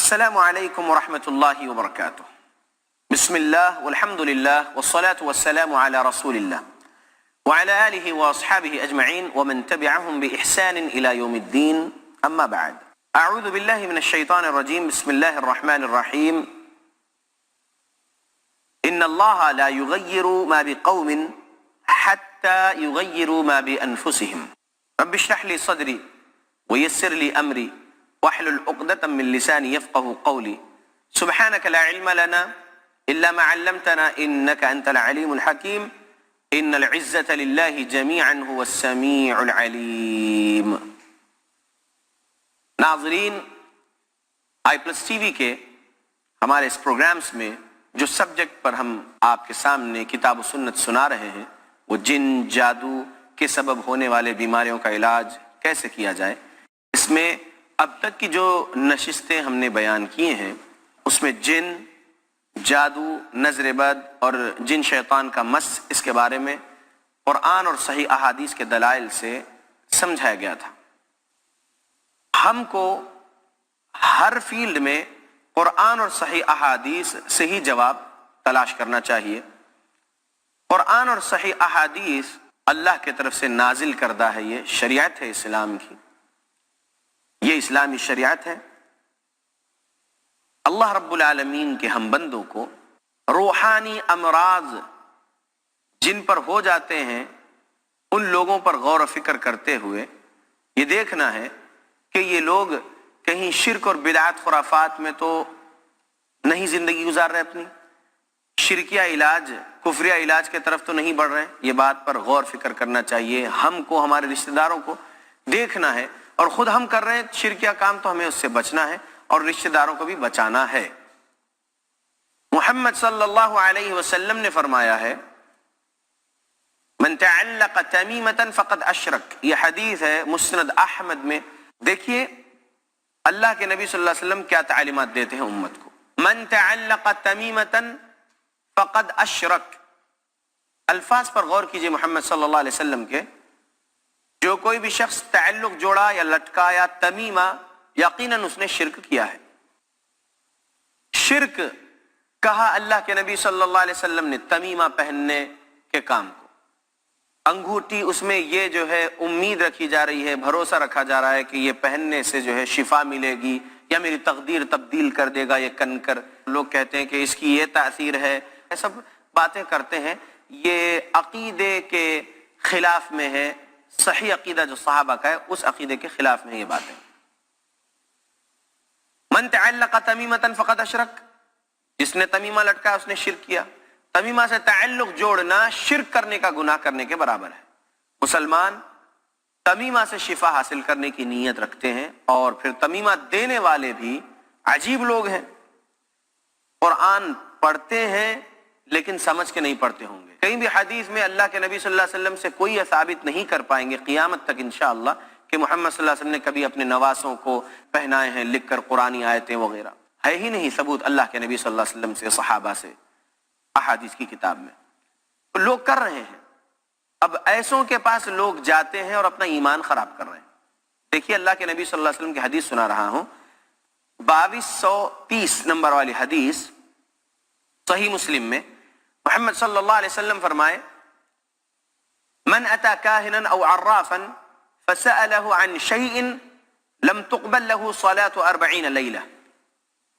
السلام علیکم ورحمۃ اللہ وبرکاتہ۔ بسم اللہ والحمد للہ والصلاة والسلام علی رسول اللہ وعلى آلہ واصحابہ اجمعین ومن تبعہم بإحسان الى یوم الدین، اما بعد۔ اعوذ باللہ من الشیطان الرجیم، بسم اللہ الرحمن الرحیم۔ ان اللہ لا یغیر ما بقوم حتی یغیروا ما بانفسہم۔ رب اشرح لی صدری ویسر لی امری واحلل عقدۃ من لسانی یفقهوا قولی سبحانک لا علم لنا الا ما علمتنا انک انت العلیم الحکیم ان العزۃ للہ جمیعا هو السمیع العلیم۔ ناظرین، آئی پلس ٹی وی کے ہمارے اس پروگرامز میں جو سبجیکٹ پر ہم آپ کے سامنے کتاب و سنت سنا رہے ہیں وہ جن جادو کے سبب ہونے والے بیماریوں کا علاج کیسے کیا جائے، اس میں اب تک کی جو نشستیں ہم نے بیان کیے ہیں اس میں جن، جادو، نظر بد اور جن شیطان کا مس، اس کے بارے میں قرآن اور صحیح احادیث کے دلائل سے سمجھایا گیا تھا۔ ہم کو ہر فیلڈ میں قرآن اور صحیح احادیث سے ہی جواب تلاش کرنا چاہیے۔ قرآن اور صحیح احادیث اللہ کی طرف سے نازل کردہ ہے، یہ شریعت ہے اسلام کی، یہ اسلامی شریعت ہے۔ اللہ رب العالمین کے ہم بندوں کو روحانی امراض جن پر ہو جاتے ہیں ان لوگوں پر غور و فکر کرتے ہوئے یہ دیکھنا ہے کہ یہ لوگ کہیں شرک اور بدعات خرافات میں تو نہیں زندگی گزار رہے، اپنی شرکیہ علاج، کفریہ علاج کے طرف تو نہیں بڑھ رہے۔ یہ بات پر غور فکر کرنا چاہیے۔ ہم کو، ہمارے رشتہ داروں کو دیکھنا ہے، اور خود ہم کر رہے ہیں شرکیہ کام تو ہمیں اس سے بچنا ہے اور رشتہ داروں کو بھی بچانا ہے۔ محمد صلی اللہ علیہ وسلم نے فرمایا ہے من تعلق تمیمۃ فقد اشرک، یہ حدیث ہے مسند احمد میں۔ دیکھیے اللہ کے نبی صلی اللہ علیہ وسلم کیا تعلیمات دیتے ہیں امت کو۔ من تعلق تمیمۃ فقد اشرک، الفاظ پر غور کیجئے محمد صلی اللہ علیہ وسلم کے۔ جو کوئی بھی شخص تعلق جوڑا یا لٹکایا تمیمہ، یقیناً اس نے شرک کیا ہے۔ شرک کہا اللہ کے نبی صلی اللہ علیہ وسلم نے تمیمہ پہننے کے کام کو۔ انگوٹھی، اس میں یہ جو ہے امید رکھی جا رہی ہے، بھروسہ رکھا جا رہا ہے کہ یہ پہننے سے جو ہے شفا ملے گی یا میری تقدیر تبدیل کر دے گا یہ کنکر۔ لوگ کہتے ہیں کہ اس کی یہ تاثیر ہے، یہ سب باتیں کرتے ہیں، یہ عقیدے کے خلاف میں ہے۔ صحیح عقیدہ جو صحابہ کا ہے اس عقیدے کے خلاف میں یہ باتیں۔ من تعلق تمیمۃ فقد اشرک، جس نے تمیمہ لٹکا اس نے شرک کیا۔ تمیمہ سے تعلق جوڑنا شرک کرنے کا گناہ کرنے کے برابر ہے۔ مسلمان تمیمہ سے شفا حاصل کرنے کی نیت رکھتے ہیں، اور پھر تمیمہ دینے والے بھی عجیب لوگ ہیں، قرآن پڑھتے ہیں لیکن سمجھ کے نہیں پڑھتے ہوں گے۔ کہیں بھی حدیث میں اللہ کے نبی صلی اللہ علیہ وسلم سے کوئی یہ ثابت نہیں کر پائیں گے قیامت تک انشاءاللہ کہ محمد صلی اللہ علیہ وسلم نے کبھی اپنے نواسوں کو پہنائے ہیں لکھ کر قرآنی آیتیں وغیرہ، ہے ہی نہیں ثبوت اللہ کے نبی صلی اللہ علیہ وسلم سے، صحابہ سے، احادیث کی کتاب میں۔ تو لوگ کر رہے ہیں، اب ایسوں کے پاس لوگ جاتے ہیں اور اپنا ایمان خراب کر رہے ہیں۔ دیکھیے اللہ کے نبی صلی اللہ علیہ وسلم کی حدیث سنا رہا ہوں، 2230 نمبر والی حدیث صحیح مسلم میں۔ محمد صلی اللہ علیہ وسلم فرمائے من اتا کاہنا او عرافا فسأله عن شيء لم تقبل له صلاة 40 لیلہ۔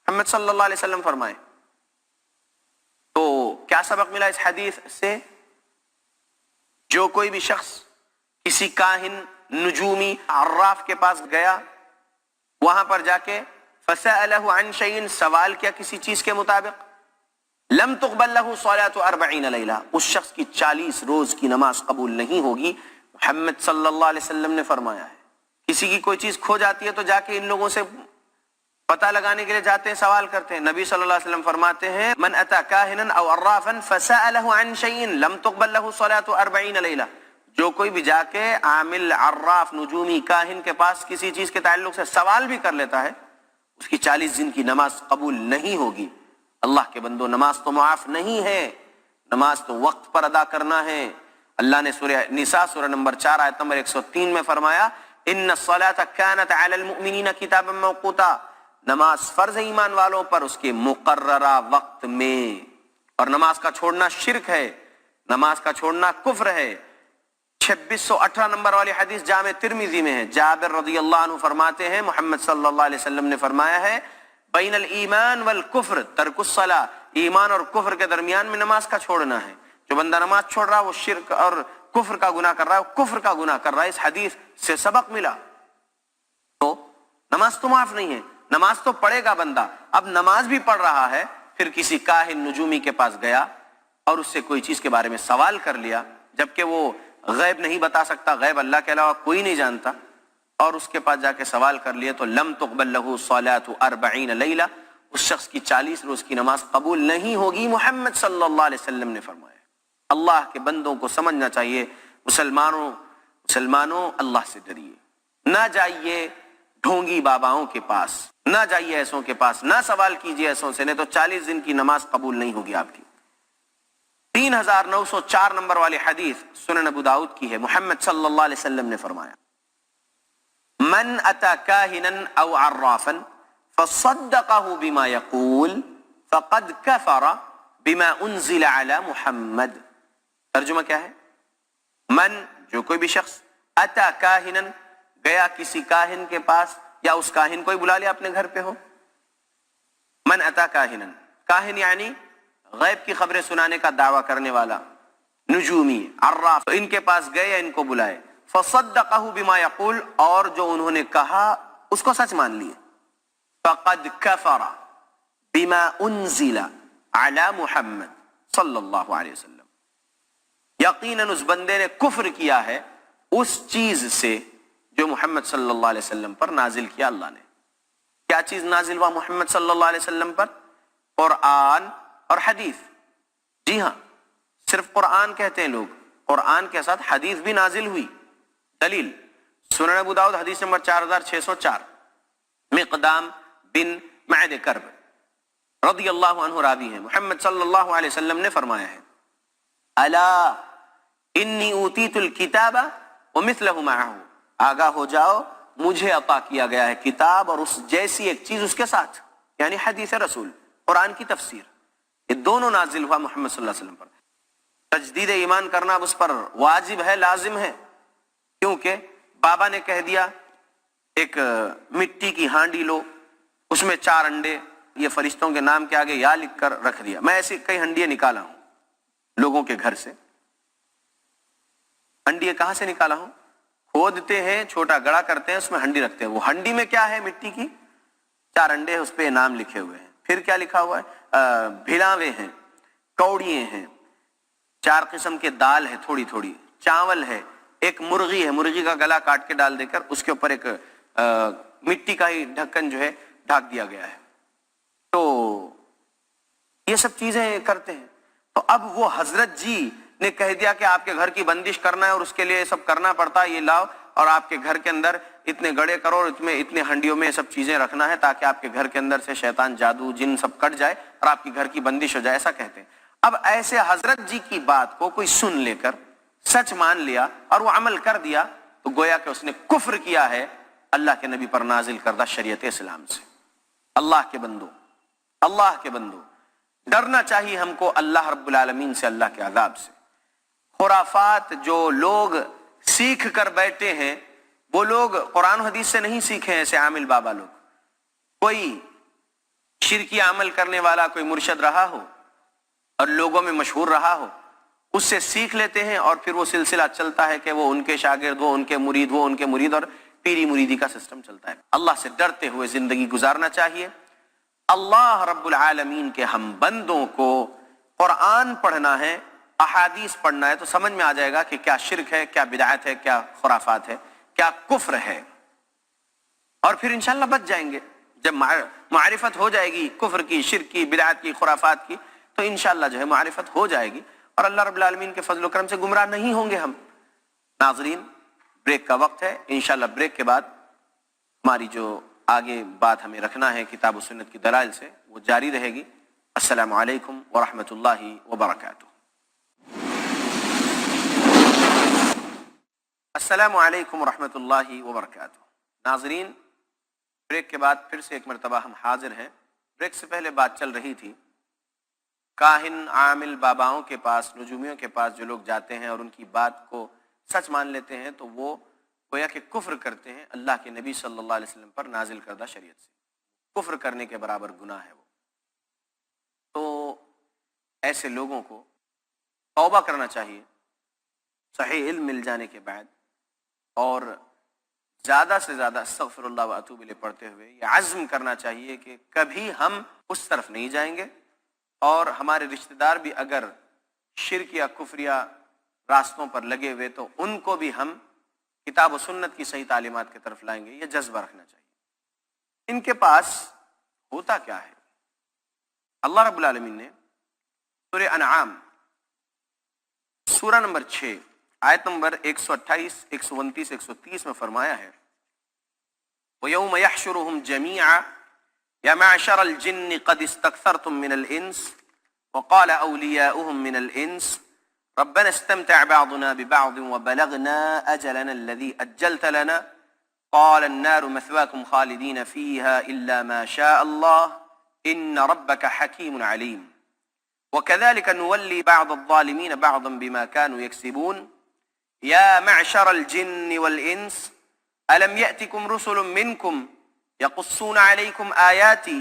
محمد صلی اللہ علیہ وسلم فرمائے، تو کیا سبق ملا اس حدیث سے؟ جو کوئی بھی شخص کسی کاہن، نجومی، عراف کے پاس گیا، وہاں پر جا کے فسأله عن شيء، سوال کیا کسی چیز کے مطابق، لم تقبل له صلاة 40 لیلہ، اس شخص کی 40 روز کی نماز قبول نہیں ہوگی۔ محمد صلی اللہ علیہ وسلم نے فرمایا ہے کسی کی کوئی چیز کھو جاتی ہے تو جا کے ان لوگوں سے پتہ لگانے کے لیے جاتے ہیں، سوال کرتے ہیں۔ نبی صلی اللہ علیہ وسلم فرماتے ہیں من اتا کاہنا او عرافا فسأله عن شيء لم تقبل له صلاة 40 لیلہ، جو کوئی بھی جا کے عامل، عراف، نجومی، کاہن کے پاس کسی چیز کے تعلق سے سوال بھی کر لیتا ہے، اس کی 40 دن کی نماز قبول نہیں ہوگی۔ اللہ کے بندو، نماز تو معاف نہیں ہے، نماز تو وقت پر ادا کرنا ہے۔ اللہ نے سورہ نساء سورہ نمبر 4 آیت نمبر 103 میں فرمایا ان الصلاة كانت على المؤمنین کتابا موقوتا، نماز فرض ہے ایمان والوں پر اس کے مقررہ وقت میں، اور نماز کا چھوڑنا شرک ہے، نماز کا چھوڑنا کفر ہے۔ 2618 نمبر والی حدیث جامع ترمذی میں ہے، جابر رضی اللہ عنہ فرماتے ہیں محمد صلی اللہ علیہ وسلم نے فرمایا ہے بین الایمان والکفر ترک الصلاۃ، ایمان اور کفر کے درمیان میں نماز کا چھوڑنا ہے۔ جو بندہ نماز چھوڑ رہا ہے وہ شرک اور کفر کا گناہ کر رہا ہے، کفر کا گناہ کر رہا ہے۔ اس حدیث سے سبق ملا، تو نماز تو معاف نہیں ہے، نماز تو پڑھے گا بندہ۔ اب نماز بھی پڑھ رہا ہے، پھر کسی کاہن نجومی کے پاس گیا اور اس سے کوئی چیز کے بارے میں سوال کر لیا، جبکہ وہ غیب نہیں بتا سکتا، غیب اللہ کے علاوہ کوئی نہیں جانتا، اور اس کے پاس جا کے سوال کر لیے تو لم تقبل له صلاۃ 40 لیلہ، اس شخص کی 40 روز کی نماز قبول نہیں ہوگی، محمد صلی اللہ علیہ وسلم نے فرمایا۔ اللہ کے بندوں کو سمجھنا چاہیے، مسلمانوں اللہ سے ڈریے، نہ جائیے ڈھونگی باباؤں کے پاس، نہ جائیے ایسوں کے پاس، نہ سوال کیجیے ایسوں سے، نہیں تو 40 دن کی نماز قبول نہیں ہوگی آپ کی۔ 3904 نمبر والی حدیث سنن ابو داؤد کی ہے، محمد صلی اللہ علیہ وسلم نے فرمایا من اتا کاہنا او عرافا فصدقه بما يقول فقد كفر بما انزل على محمد۔ ترجمہ کیا ہے؟ من، جو کوئی بھی شخص، اتا کاہنا، گیا کسی کاہن کے پاس، یا اس کاہن کو ہی بلا لیا اپنے گھر پہ ہو۔ من اتا کاہنا، کاہن یعنی غیب کی خبریں سنانے کا دعویٰ کرنے والا، نجومی، عراف، تو ان کے پاس گئے یا ان کو بلائے، فصدقہ بما یقول، اور جو انہوں نے کہا اس کو سچ مان لیے، فقد کفر بما انزل علی محمد صلی اللہ علیہ وسلم، یقیناً اس بندے نے کفر کیا ہے اس چیز سے جو محمد صلی اللہ علیہ وسلم پر نازل کیا اللہ نے۔ کیا چیز نازل ہوا محمد صلی اللہ علیہ وسلم پر؟ قرآن اور حدیث۔ جی ہاں، صرف قرآن کہتے ہیں لوگ، قرآن کے ساتھ حدیث بھی نازل ہوئی۔ دلیل سنن ابو داؤد حدیث نمبر 4604، مقدام بن معد کرب رضی اللہ عنہ راوی ہیں، محمد صلی اللہ علیہ وسلم نے فرمایا ہے الا انی اوتیت الکتاب ومثلہ معہ، آگاہ ہو جاؤ مجھے عطا کیا گیا ہے کتاب اور اس جیسی ایک چیز اس کے ساتھ، یعنی حدیث رسول، قرآن کی تفسیر، یہ دونوں نازل ہوا محمد صلی اللہ علیہ وسلم پر۔ تجدید ایمان کرنا اب اس پر واجب ہے، لازم ہے، کیونکہ بابا نے کہہ دیا ایک مٹی کی ہانڈی لو، اس میں 4 انڈے، یہ فرشتوں کے نام کے آگے یا لکھ کر رکھ دیا۔ میں ایسی کئی ہنڈیاں نکالا ہوں لوگوں کے گھر سے۔ ہنڈیاں کہاں سے نکالا ہوں؟ کھودتے ہیں، چھوٹا گڑا کرتے ہیں، اس میں ہنڈی رکھتے ہیں۔ وہ ہنڈی میں کیا ہے؟ مٹی کی 4 انڈے، اس پہ نام لکھے ہوئے ہیں۔ پھر کیا لکھا ہوا ہے؟ بھلاوے ہیں، کوڑیے ہیں، 4 قسم کے دال ہے، تھوڑی تھوڑی چاول ہے، ایک مرغی ہے، مرغی کا گلا کاٹ کے ڈال دے کر اس کے اوپر ایک مٹی کا ہی ڈھکن جو ہے ڈھک دیا گیا ہے۔ تو یہ سب چیزیں کرتے ہیں۔ تو اب وہ حضرت جی نے کہہ دیا کہ آپ کے گھر کی بندش کرنا ہے اور اس کے لیے یہ سب کرنا پڑتا ہے، یہ لاؤ اور آپ کے گھر کے اندر اتنے گڑے کرو اور اتنے ہنڈیوں میں یہ سب چیزیں رکھنا ہے تاکہ آپ کے گھر کے اندر سے شیطان، جادو، جن سب کٹ جائے اور آپ کی گھر کی بندش ہو جائے، ایسا کہتے ہیں۔ اب ایسے حضرت جی کی بات کو کوئی سن لے کر سچ مان لیا اور وہ عمل کر دیا تو گویا کہ اس نے کفر کیا ہے اللہ کے نبی پر نازل کردہ شریعت اسلام سے۔ اللہ کے بندو، اللہ کے بندو، ڈرنا چاہیے ہم کو اللہ رب العالمین سے، اللہ کے عذاب سے۔ خرافات جو لوگ سیکھ کر بیٹھے ہیں وہ لوگ قرآن و حدیث سے نہیں سیکھے ہیں، ایسے عامل بابا لوگ۔ کوئی شرکی عمل کرنے والا کوئی مرشد رہا ہو اور لوگوں میں مشہور رہا ہو، اس سے سیکھ لیتے ہیں اور پھر وہ سلسلہ چلتا ہے کہ وہ ان کے شاگرد، وہ ان کے مرید، وہ ان کے مرید، اور پیری مریدی کا سسٹم چلتا ہے۔ اللہ سے ڈرتے ہوئے زندگی گزارنا چاہیے۔ اللہ رب العالمین کے ہم بندوں کو قرآن پڑھنا ہے، احادیث پڑھنا ہے، تو سمجھ میں آ جائے گا کہ کیا شرک ہے، کیا بدعت ہے، کیا خرافات ہے، کیا کفر ہے، اور پھر انشاءاللہ بچ جائیں گے۔ جب معرفت ہو جائے گی کفر کی، شرک کی، بدعت کی، خرافات کی، تو انشاءاللہ جو ہے معرفت ہو جائے گی اور اللہ رب العالمین کے فضل و کرم سے گمراہ نہیں ہوں گے ہم۔ ناظرین، بریک کا وقت ہے، انشاءاللہ بریک کے بعد ہماری جو آگے بات ہمیں رکھنا ہے کتاب و سنت کی دلائل سے وہ جاری رہے گی۔ السلام علیکم ورحمۃ اللہ وبرکاتہ۔ السلام علیکم ورحمۃ اللہ وبرکاتہ۔ ناظرین، بریک کے بعد پھر سے ایک مرتبہ ہم حاضر ہیں۔ بریک سے پہلے بات چل رہی تھی کاہن، عامل، باباؤں کے پاس، نجومیوں کے پاس جو لوگ جاتے ہیں اور ان کی بات کو سچ مان لیتے ہیں تو وہ گویا کہ کفر کرتے ہیں اللہ کے نبی صلی اللہ علیہ وسلم پر نازل کردہ شریعت سے، کفر کرنے کے برابر گناہ ہے وہ۔ تو ایسے لوگوں کو توبہ کرنا چاہیے صحیح علم مل جانے کے بعد، اور زیادہ سے زیادہ استغفر اللہ و اتوب الیہ پڑھتے ہوئے یہ عزم کرنا چاہیے کہ کبھی ہم اس طرف نہیں جائیں گے، اور ہمارے رشتہ دار بھی اگر شرک یا کفر یا راستوں پر لگے ہوئے تو ان کو بھی ہم کتاب و سنت کی صحیح تعلیمات کی طرف لائیں گے، یہ جذبہ رکھنا چاہیے۔ ان کے پاس ہوتا کیا ہے؟ اللہ رب العالمین نے سورہ انعام سورہ نمبر 6 آیت نمبر 128، 129، 130 میں فرمایا ہے وَيَوْمَ يَحْشُرُهُمْ جَمِيعًا يَا مَعْشَرَ الْجِنِّ قَدِ اسْتَكْثَرْتُم مِّنَ الْإِنسِ وَقَالَ أَوْلِيَاؤُهُم مِّنَ الْإِنسِ رَبَّنَا اسْتَمْتَعْ بَعْضُنَا بِبَعْضٍ وَبَلَغْنَا أَجَلَنَا الَّذِي أَجَّلْتَ لَنَا قَالَ النَّارُ مَثْوَاكُمْ خَالِدِينَ فِيهَا إِلَّا مَا شَاءَ اللَّهُ إِنَّ رَبَّكَ حَكِيمٌ عَلِيمٌ وَكَذَلِكَ نُوَلِّي بَعْضَ الظَّالِمِينَ بَعْضًا بِمَا كَانُوا يَكْسِبُونَ يَا مَعْشَرَ الْجِنِّ وَالْإِنسِ أَلَمْ يَأْتِكُمْ رُسُلٌ مِّنكُمْ يَقُصُّونَ عَلَيْكُمْ آيَاتِي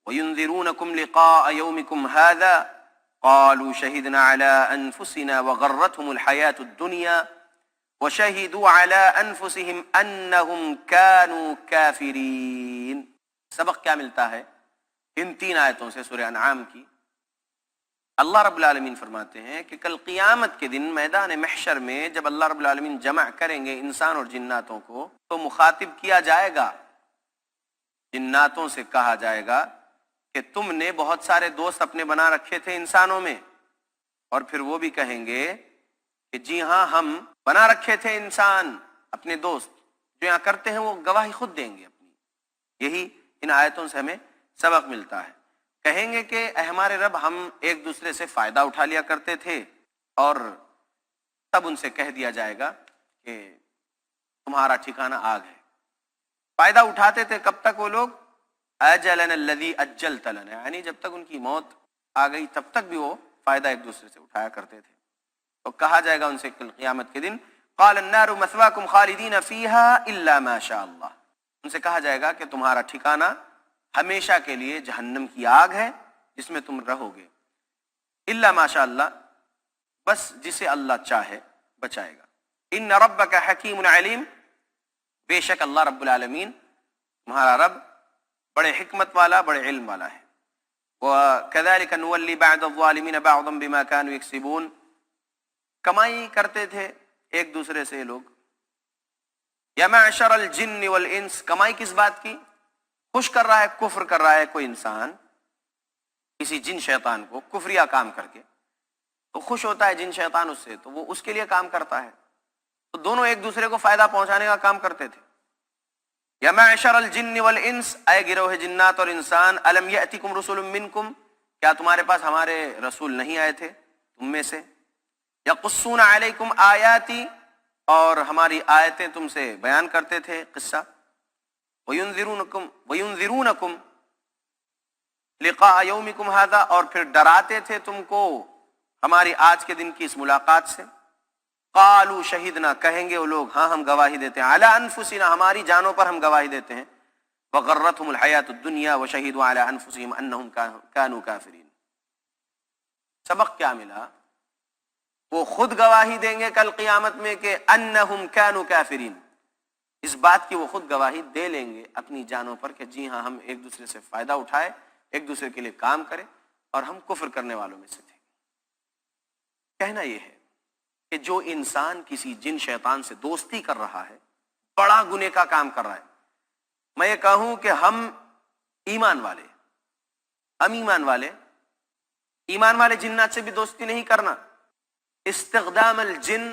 وَيُنذِرُونَكُمْ لِقَاءَ يَوْمِكُمْ هَذَا قَالُوا شَهِدْنَا عَلَىٰ أَنفُسِنَا وَغَرَّتْهُمُ الْحَيَاةُ الدُّنْيَا وَشَهِدُوا عَلَىٰ أَنفُسِهِمْ أَنَّهُمْ كَانُوا كَافِرِينَ۔ سبق کیا ملتا ہے ان تین آیتوں سے سورہ انعام کی؟ اللہ رب العالمین فرماتے ہیں کہ کل قیامت کے دن میدان محشر میں جب اللہ رب العالمین جمع کریں گے انسان اور جناتوں کو تو مخاطب کیا جائے گا، جناتوں سے کہا جائے گا کہ تم نے بہت سارے دوست اپنے بنا رکھے تھے انسانوں میں، اور پھر وہ بھی کہیں گے کہ جی ہاں ہم بنا رکھے تھے انسان اپنے دوست، جو یہاں کرتے ہیں وہ گواہی خود دیں گے اپنی۔ یہی ان آیتوں سے ہمیں سبق ملتا ہے۔ کہیں گے کہ اے ہمارے رب ہم ایک دوسرے سے فائدہ اٹھا لیا کرتے تھے، اور تب ان سے کہہ دیا جائے گا کہ تمہارا ٹھکانہ آگ ہے۔ فائدہ اٹھاتے تھے کب تک وہ لوگ؟ اجلنا الذی اجلت لنا، یعنی جب تک ان کی موت آ گئی تب تک بھی وہ فائدہ ایک دوسرے سے اٹھایا کرتے تھے۔ تو کہا جائے گا ان سے کل قیامت کے دن قال النار مثواکم خالدین فیہا الا ما شاء اللہ، ان سے کہا جائے گا کہ تمہارا ٹھکانہ ہمیشہ کے لیے جہنم کی آگ ہے جس میں تم رہو گے، الا ما شاء اللہ، بس جسے اللہ چاہے بچائے گا۔ ان ربک حکیم علیم، بے شک اللہ رب العالمین تمہارا رب بڑے حکمت والا، بڑے علم والا ہے۔ وَكَذَلِكَ نُوَلِّي بَعْضَ الظَّالِمِينَ بَعْضًا بِمَا كَانُوا يَكْسِبُونَ، کمائی کرتے تھے ایک دوسرے سے لوگ۔ یا معشر الجن والانس، کمائی کس بات کی؟ خوش کر رہا ہے، کفر کر رہا ہے کوئی انسان کسی جن شیطان کو کفریہ کام کر کے، تو خوش ہوتا ہے جن شیطان اس سے، تو وہ اس کے لیے کام کرتا ہے، تو دونوں ایک دوسرے کو فائدہ پہنچانے کا کام کرتے تھے۔ یا معشر الجن والانس، اے گروہ جنات اور انسان، الم یأتکم رسل منکم، کیا تمہارے پاس ہمارے رسول نہیں آئے تھے تم میں سے؟ یقصون علیکم آیاتی، اور ہماری آیتیں تم سے بیان کرتے تھے قصہ۔ وینذرونکم لقاء یومکم ھذا، اور پھر ڈراتے تھے تم کو ہماری آج کے دن کی اس ملاقات سے۔ قالوا شہدنا، کہیں گے وہ لوگ ہاں ہم گواہی دیتے ہیں، علی انفسنا، ہماری جانوں پر ہم گواہی دیتے ہیں۔ وغرتهم الحیات الدنیا وشہدوا علی انفسہم انہم کانوا کافرین۔ سبق کیا ملا؟ وہ خود گواہی دیں گے کل قیامت میں کہ انہم کانوا کافرین، اس بات کی وہ خود گواہی دے لیں گے اپنی جانوں پر کہ جی ہاں ہم ایک دوسرے سے فائدہ اٹھائے، ایک دوسرے کے لیے کام کرے، اور ہم کفر کرنے والوں میں سے تھے۔ کہنا یہ ہے کہ جو انسان کسی جن شیطان سے دوستی کر رہا ہے، بڑا گناہ کا کام کر رہا ہے۔ میں یہ کہوں کہ ہم ایمان والے جنات سے بھی دوستی نہیں کرنا، استخدام الجن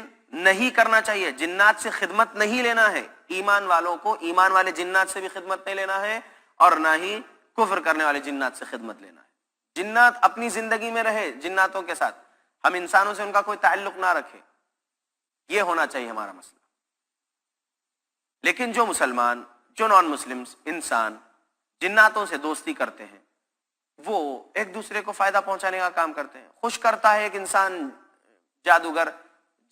نہیں کرنا چاہیے، جنات سے خدمت نہیں لینا ہے۔ ایمان والوں کو ایمان والے جنات سے بھی خدمت نہیں لینا ہے، اور نہ ہی کفر کرنے والے جنات سے خدمت لینا ہے۔ جنات اپنی زندگی میں رہے جناتوں کے ساتھ، ہم انسانوں سے ان کا کوئی تعلق نہ رکھے، یہ ہونا چاہیے ہمارا مسئلہ۔ لیکن جو مسلمان جو نان مسلمز انسان جناتوں سے دوستی کرتے ہیں وہ ایک دوسرے کو فائدہ پہنچانے کا کام کرتے ہیں. خوش کرتا ہے ایک انسان جادوگر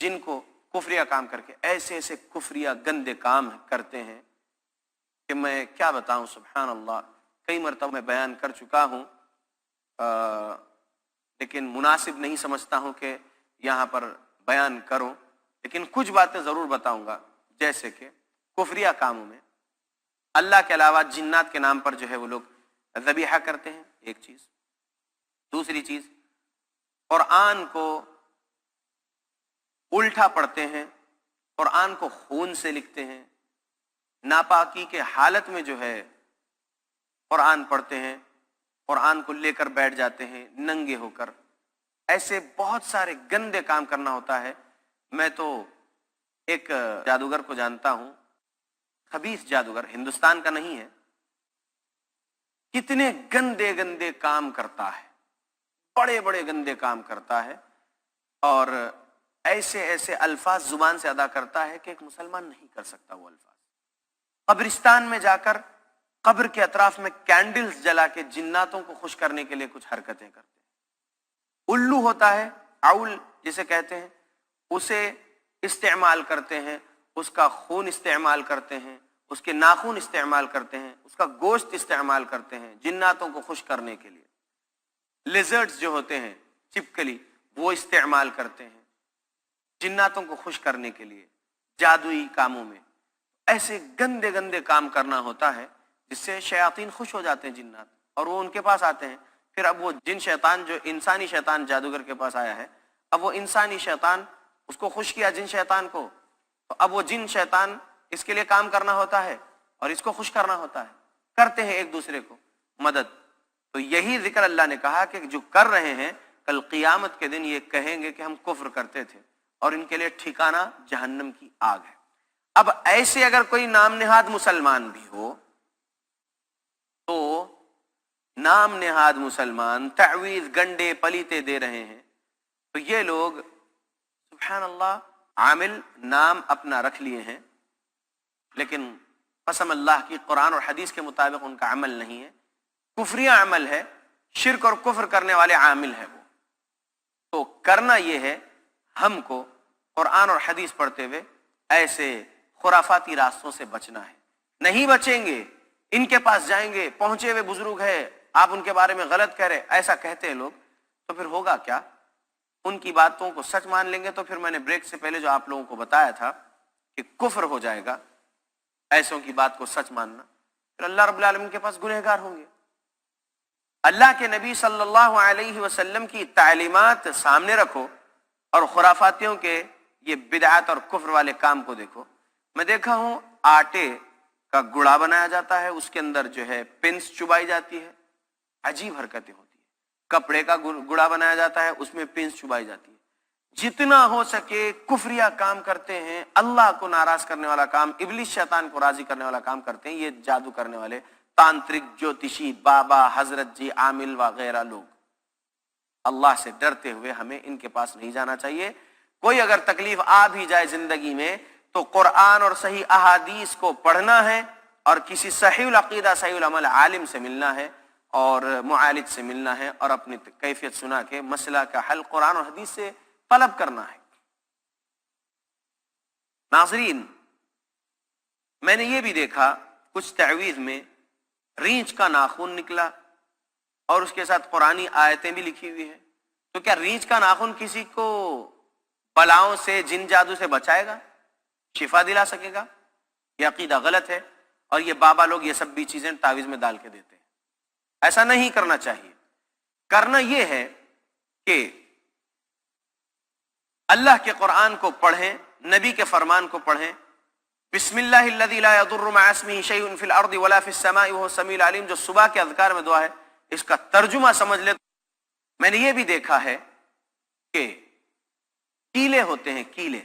جن کو کفریہ کام کر کے. ایسے ایسے کفریہ گندے کام کرتے ہیں کہ میں کیا بتاؤں. سبحان اللہ, کئی مرتبہ میں بیان کر چکا ہوں, لیکن مناسب نہیں سمجھتا ہوں کہ یہاں پر بیان کروں, لیکن کچھ باتیں ضرور بتاؤں گا. جیسے کہ کفریہ کاموں میں اللہ کے علاوہ جنات کے نام پر جو ہے وہ لوگ ذبیحہ کرتے ہیں, ایک چیز. دوسری چیز, قرآن کو الٹا پڑھتے ہیں, قرآن کو خون سے لکھتے ہیں, ناپاکی کے حالت میں جو ہے قرآن پڑھتے ہیں, قرآن کو لے کر بیٹھ جاتے ہیں ننگے ہو کر. ایسے بہت سارے گندے کام کرنا ہوتا ہے. میں تو ایک جادوگر کو جانتا ہوں, خبیث جادوگر, ہندوستان کا نہیں ہے, کتنے گندے گندے کام کرتا ہے, بڑے بڑے گندے کام کرتا ہے, اور ایسے ایسے الفاظ زبان سے ادا کرتا ہے کہ ایک مسلمان نہیں کر سکتا وہ الفاظ. قبرستان میں جا کر قبر کے اطراف میں کینڈلز جلا کے جناتوں کو خوش کرنے کے لیے کچھ حرکتیں کرتے ہیں. الو ہوتا ہے, اول جسے کہتے ہیں, اسے استعمال کرتے ہیں, اس کا خون استعمال کرتے ہیں, اس کے ناخن استعمال کرتے ہیں, اس کا گوشت استعمال کرتے ہیں جناتوں کو خوش کرنے کے لیے. لیزرڈز جو ہوتے ہیں چپکلی, وہ استعمال کرتے ہیں جناتوں کو خوش کرنے کے لیے جادوئی کاموں میں. ایسے گندے گندے کام کرنا ہوتا ہے جس سے شیاطین خوش ہو جاتے ہیں جنات, اور وہ ان کے پاس آتے ہیں. پھر اب وہ جن شیطان, جو انسانی شیطان جادوگر کے پاس آیا ہے, اب وہ انسانی شیطان اس کو خوش کیا جن شیطان کو, تو اب وہ جن شیطان اس کے لیے کام کرنا ہوتا ہے اور اس کو خوش کرنا ہوتا ہے, کرتے ہیں ایک دوسرے کو مدد. تو یہی ذکر اللہ نے کہا کہ جو کر رہے ہیں کل قیامت کے دن یہ کہیں گے کہ ہم کفر کرتے تھے, اور ان کے لیے ٹھکانہ جہنم کی آگ ہے. اب ایسے اگر کوئی نام نہاد مسلمان بھی ہو تو نام نہاد مسلمان تعویذ گنڈے پلیتے دے رہے ہیں, تو یہ لوگ سبحان اللہ عامل نام اپنا رکھ لیے ہیں, لیکن قسم اللہ کی قرآن اور حدیث کے مطابق ان کا عمل نہیں ہے, کفریہ عمل ہے, شرک اور کفر کرنے والے عامل ہے وہ. تو کرنا یہ ہے ہم کو قرآن اور حدیث پڑھتے ہوئے ایسے خرافاتی راستوں سے بچنا ہے. نہیں بچیں گے, ان کے پاس جائیں گے, پہنچے ہوئے بزرگ ہے, آپ ان کے بارے میں غلط کہہ رہے, ایسا کہتے ہیں لوگ, تو پھر ہوگا کیا؟ ان کی باتوں کو سچ مان لیں گے تو پھر میں نے بریک سے پہلے جو آپ لوگوں کو بتایا تھا کہ کفر ہو جائے گا ایسوں کی بات کو سچ ماننا, پھر اللہ رب العالمین کے پاس گنہگار ہوں گے. اللہ کے نبی صلی اللہ علیہ وسلم کی تعلیمات سامنے رکھو اور خرافاتیوں کے یہ بدعات اور کفر والے کام کو دیکھو. میں دیکھا ہوں آٹے کا گڑا بنایا جاتا ہے, اس کے اندر جو ہے پنس چبائی جاتی ہے, عجیب حرکتیں ہوتی ہیں. کپڑے کا گڑا بنایا جاتا ہے, اس میں پنس چبائی جاتی ہے. جتنا ہو سکے کفریہ کام کرتے ہیں, اللہ کو ناراض کرنے والا کام, ابلیس شیطان کو راضی کرنے والا کام کرتے ہیں یہ جادو کرنے والے تانترک, جوتشی, بابا, حضرت جی, عامل وغیرہ لوگ. اللہ سے ڈرتے ہوئے ہمیں ان کے پاس نہیں جانا چاہیے. کوئی اگر تکلیف آ بھی جائے زندگی میں تو قرآن اور صحیح احادیث کو پڑھنا ہے, اور کسی صحیح العقیدہ صحیح العمل عالم سے ملنا ہے اور معالج سے ملنا ہے, اور اپنی کیفیت سنا کے مسئلہ کا حل قرآن اور حدیث سے طلب کرنا ہے. ناظرین, میں نے یہ بھی دیکھا کچھ تعویذ میں ریچھ کا ناخن نکلا اور اس کے ساتھ قرآنی آیتیں بھی لکھی ہوئی ہیں. تو کیا ریچھ کا ناخن کسی کو بلاؤں سے, جن جادو سے بچائے گا, شفا دلا سکے گا؟ یہ عقیدہ غلط ہے, اور یہ بابا لوگ یہ سب بھی چیزیں تعویذ میں ڈال کے دیتے ہیں. ایسا نہیں کرنا چاہیے. کرنا یہ ہے کہ اللہ کے قرآن کو پڑھیں, نبی کے فرمان کو پڑھیں. بسم اللہ الذی لا یضر مع اسمہ شیء فی الارض ولا فی السماء وهو السمیع العلیم, جو صبح کے اذکار میں دعا ہے, اس کا ترجمہ سمجھ لے. میں نے یہ بھی دیکھا ہے کہ کیلے ہوتے ہیں, کیلے,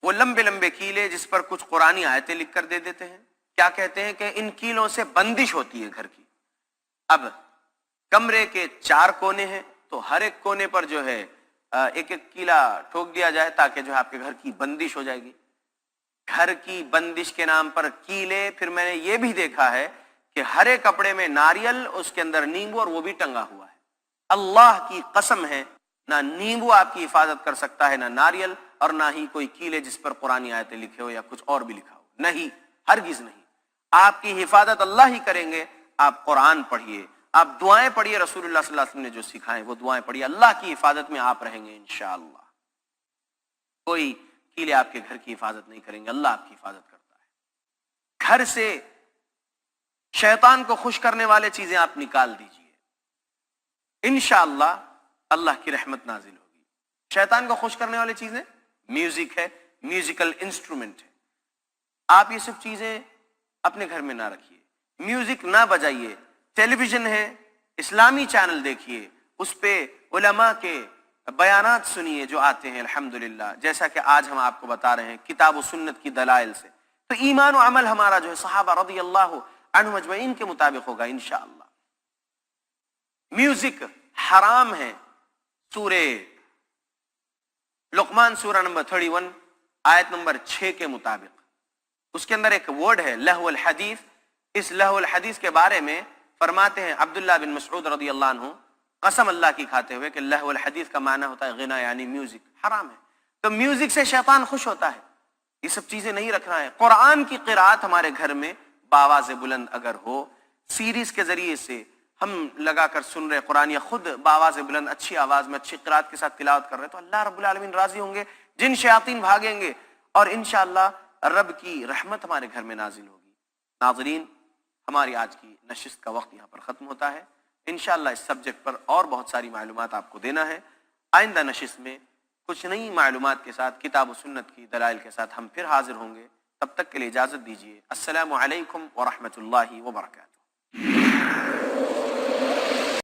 وہ لمبے لمبے کیلے جس پر کچھ قرآنی آیتیں لکھ کر دے دیتے ہیں. کیا کہتے ہیں کہ ان کیلوں سے بندش ہوتی ہے گھر کی. اب کمرے کے 4 کونے ہیں, تو ہر ایک کونے پر جو ہے ایک ایک کیلا ٹھوک دیا جائے تاکہ جو ہے آپ کے گھر کی بندش ہو جائے گی. گھر کی بندش کے نام پر کیلے، پھر میں نے یہ بھی دیکھا ہے کہ ہرے کپڑے میں ناریل، اس کے اندر نیمبو، اور وہ بھی ٹنگا ہوا ہے۔ اللہ کی قسم ہے، نہ نیمبو آپ کی حفاظت کر سکتا ہے، نہ ناریل، اور نہ ہی کوئی کیلے جس پر قرآنی آیتیں لکھے ہو یا کچھ اور بھی لکھا ہو، نہیں، ہرگز نہیں۔ آپ کی حفاظت اللہ ہی کریں گے۔ آپ قرآن پڑھیے، آپ دعائیں پڑھیے، رسول اللہ صلی اللہ علیہ وسلم نے جو سکھائیں وہ دعائیں پڑھیے، اللہ کی حفاظت میں آپ رہیں گے انشاءاللہ۔ کوئی کیلے آپ کے گھر کی حفاظت نہیں کریں گے، اللہ آپ کی حفاظت کرتا ہے۔ گھر سے شیطان کو خوش کرنے والے چیزیں آپ نکال دیجئے، انشاءاللہ اللہ کی رحمت نازل ہوگی۔ شیطان کو خوش کرنے والی چیزیں میوزک ہے، میوزیکل انسٹرومنٹ ہے، آپ یہ سب چیزیں اپنے گھر میں نہ رکھیے، میوزک نہ بجائیے۔ ٹیلی ویژن ہے، اسلامی چینل دیکھیے، اس پہ علماء کے بیانات سنیے جو آتے ہیں الحمدللہ، جیسا کہ آج ہم آپ کو بتا رہے ہیں کتاب و سنت کی دلائل سے، تو ایمان و عمل ہمارا جو ہے صحابہ رضی اللہ عنہم اجمعین کے مطابق ہوگا انشاءاللہ۔ میوزک حرام ہے۔ سورہ لقمان سورہ نمبر 31 آیت نمبر 6 کے مطابق اس کے اندر ایک ورڈ ہے لہو الحدیث۔ اس لہو الحدیث کے بارے میں فرماتے ہیں عبداللہ بن مسعود رضی اللہ عنہ قسم اللہ کی کھاتے ہوئے کہ لہو الحدیث کا معنی ہوتا ہے غنا، یعنی میوزک، حرام ہے۔ تو میوزک سے شیطان خوش ہوتا ہے، یہ سب چیزیں نہیں رکھنا ہے۔ قرآن کی قرآت ہمارے گھر میں بآواز بلند اگر ہو، سیریز کے ذریعے سے ہم لگا کر سن رہے قرآن، یا خود بآواز بلند اچھی آواز میں اچھی قرآت کے ساتھ تلاوت کر رہے، تو اللہ رب العالمین راضی ہوں گے، جن شیاطین بھاگیں گے، اور انشاءاللہ رب کی رحمت ہمارے گھر میں نازل ہوگی۔ ناظرین، ہماری آج کی نشست کا وقت یہاں پر ختم ہوتا ہے۔ انشاءاللہ اس سبجیکٹ پر اور بہت ساری معلومات آپ کو دینا ہے۔ آئندہ نشست میں کچھ نئی معلومات کے ساتھ، کتاب و سنت کی دلائل کے ساتھ ہم پھر حاضر ہوں گے۔ تب تک کے لیے اجازت دیجیے۔ السلام علیکم ورحمۃ اللہ وبرکاتہ۔